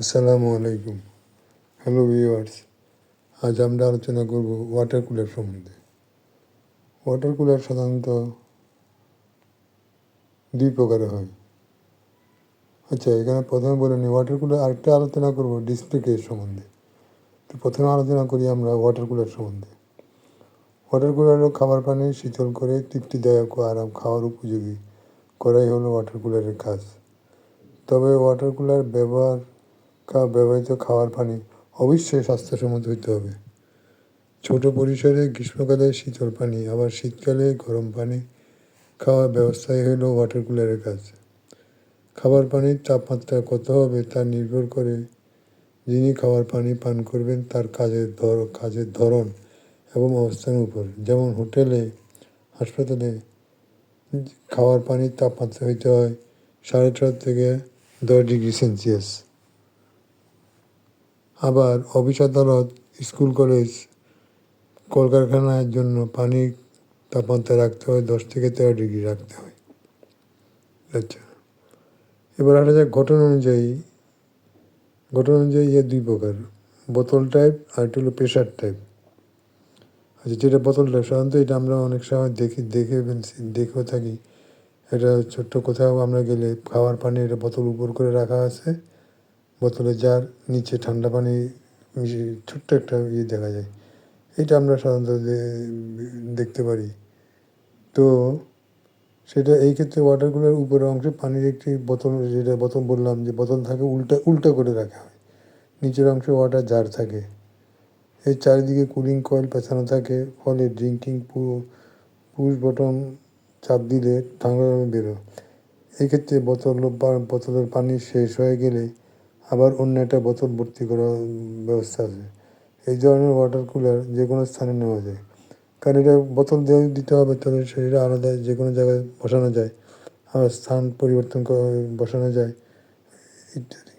আসসালামু আলাইকুম। Hello viewers, আজ আমরা আলোচনা করব ওয়াটার কুলার সম্বন্ধে। ওয়াটার কুলার সাধারণত দুই প্রকারের হয়। আচ্ছা, এখানে প্রথমে বলে নিই ওয়াটার কুলার, আরেকটা আলোচনা করব ডিসপ্লে কেস সম্বন্ধে। তো প্রথমে আলোচনা করি আমরা ওয়াটার কুলার সম্বন্ধে। ওয়াটার কুলার হলো খাবার পানি শীতল করে তৃপ্তিদায়ক ও আরাম খাওয়ার উপযোগী করাই হলো ওয়াটার কুলারের কাজ। তবে ওয়াটার কুলার ব্যবহৃত খাওয়ার পানি অবশ্যই স্বাস্থ্যসম্মত হতে হবে। ছোট পরিসরে গ্রীষ্মকালে শীতল পানি, আবার শীতকালে গরম পানি খাওয়ার ব্যবস্থাই হলো ওয়াটার কুলারের কাজ। খাবার পানির তাপমাত্রা কত হবে তা নির্ভর করে যিনি খাবার পানি পান করবেন তার কাজের ধরন এবং অবস্থানের উপর। যেমন হোটেলে, হাসপাতালে খাওয়ার পানির তাপমাত্রা হইতে হয় 7.5 থেকে 10 ডিগ্রি সেলসিয়াস। আবার অফিস আদালত, স্কুল কলেজ, কলকারখানার জন্য পানির তাপমাত্রা রাখতে হয় 10 থেকে 13 ডিগ্রি রাখতে হয়। আচ্ছা, এবার আসা যাক ঘটনা অনুযায়ী দুই প্রকার, বোতল টাইপ আর একটা হলো প্রেশার টাইপ। আচ্ছা, যেটা বোতল টাইপ সাধারণত এটা আমরা অনেক সময় দেখেও থাকি। এটা ছোট্ট কোথাও আমরা গেলে খাওয়ার পানি এটা বোতল উপর করে রাখা আছে, বোতলে জার, নিচে ঠান্ডা পানি ছোট্ট একটা দেখা যায়। এটা আমরা সাধারণত দেখতে পারি। তো সেটা এই ক্ষেত্রে ওয়াটার কুলারের উপরের অংশে পানির একটি বোতল, যেটা বোতল বললাম যে বোতল থাকে উল্টা করে রাখা হয়, নিচের অংশে ওয়াটার জার থাকে। এর চারিদিকে কুলিং কয়েল পেঁচানো থাকে, ফলে পুশ বটন চাপ দিলে ঠান্ডা বেরো। এক্ষেত্রে বোতলের পানি শেষ হয়ে গেলে আবার অন্য একটা বোতল ভর্তি করার ব্যবস্থা আছে। এই ধরনের ওয়াটার কুলার যে কোনো স্থানে নেওয়া যায়, কারণ এটা বোতল দিতে হবে, তাহলে সেটা আলাদা যে কোনো জায়গায় বসানো যায়, আবার স্থান পরিবর্তন করে বসানো যায় ইত্যাদি।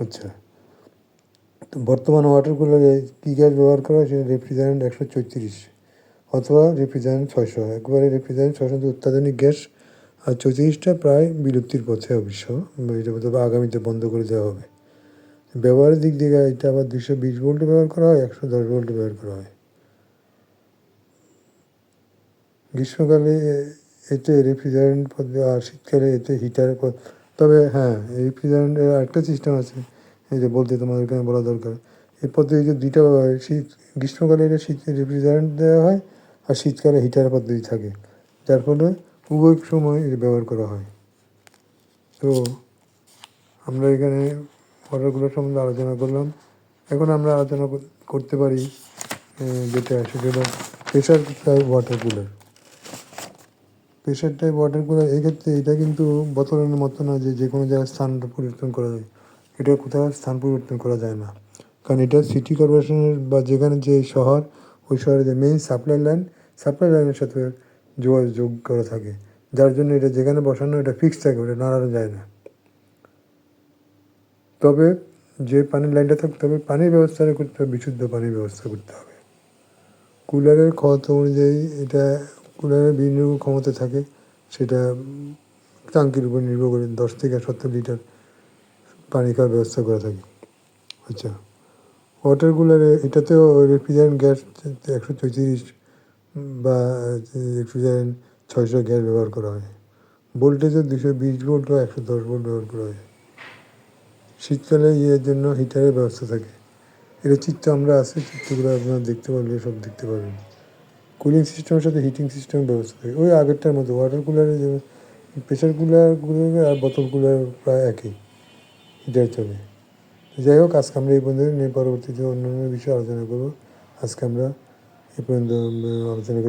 আচ্ছা, তো বর্তমানে ওয়াটার কুলারে কী গ্যাস ব্যবহার করা হয়, সেটা রেফ্রিজারেন্ট 134 অথবা রেফ্রিজারেন্ট 600। একবারে রেফ্রিজারেন্ট 600 অত্যাধুনিক গ্যাস, আর 34টা প্রায় বিলুপ্তির পথে অবশ্য। এটা তবে আগামীতে বন্ধ করে দেওয়া হবে। ব্যবহারের দিক থেকে এটা আবার 220 ভোল্টে ব্যবহার করা হয়, 110 ভোল্টে ব্যবহার করা হয়। গ্রীষ্মকালে এতে রেফ্রিজারেন্ট পদ্ধতি, আর শীতকালে এতে হিটারের তবে হ্যাঁ, রেফ্রিজারেন্টের আরেকটা সিস্টেম আছে, এই যে বলতে তোমাদেরকে বলা দরকার। এই পদ্ধতিতে দুইটা গ্রীষ্মকালে এটা রেফ্রিজারেন্ট দেওয়া হয়, আর শীতকালে হিটার পদ্ধতি থাকে, যার ফলে উভয় সময় এটা ব্যবহার করা হয়। তো আমরা এখানে ওয়াটার সম্বন্ধে আলোচনা করলাম। এখন আমরা আলোচনা করতে পারি যেটা সেটা হলো pressure type water cooler. Pressure type water cooler এক্ষেত্রে এটা কিন্তু বোতলের মতো না যে কোনো জায়গায় স্থান পরিবর্তন করা যায়। এটা কোথাও স্থান পরিবর্তন করা যায় না, কারণ এটা সিটি কর্পোরেশনের বা যেখানে যে শহর, ওই শহরে যে মেইন সাপ্লাই লাইনের সাথে যোগাযোগ করা থাকে, যার জন্য এটা যেখানে বসানো এটা ফিক্সড থাকে, ওটা নাড়ানো যায় না। তবে যে পানির লাইনটা থাকতে হবে, পানির ব্যবস্থাটা করতে হবে, বিশুদ্ধ পানির ব্যবস্থা করতে হবে। কুলারের ক্ষমতা অনুযায়ী এটা কুলারের বিভিন্ন ক্ষমতা থাকে, সেটা ট্যাঙ্কির উপর নির্ভর করে 10 থেকে 70 লিটার পানি খাওয়ার ব্যবস্থা করা থাকে। আচ্ছা, ওয়াটার কুলারে এটাতেও রেফ্রিজারেন্ট গ্যাস 134 বা রেফ্রিজারেন্ট 600 গ্যাস ব্যবহার করা হয়। ভোল্টেজও 220 ভোল্ট বা 110 ভোল্ট ব্যবহার করা হয়। শীতকালে এর জন্য হিটারের ব্যবস্থা থাকে। এটা চিত্র আমরা আছে, চিত্রগুলো আপনারা দেখতে পারলে সব দেখতে পাবেন। কুলিং সিস্টেমের সাথে হিটিং সিস্টেমের ব্যবস্থা থাকে ওই আগেরটার মতো। ওয়াটার কুলারে যে প্রেশার কুলারগুলো আর বোতল কুলার প্রায় একই, হিটার চলে। যাই হোক, আজকে আমরা এই পর্যন্ত, পরবর্তীতে অন্যান্য বিষয়ে আলোচনা করবো। আজকে আমরা এই পর্যন্ত আলোচনা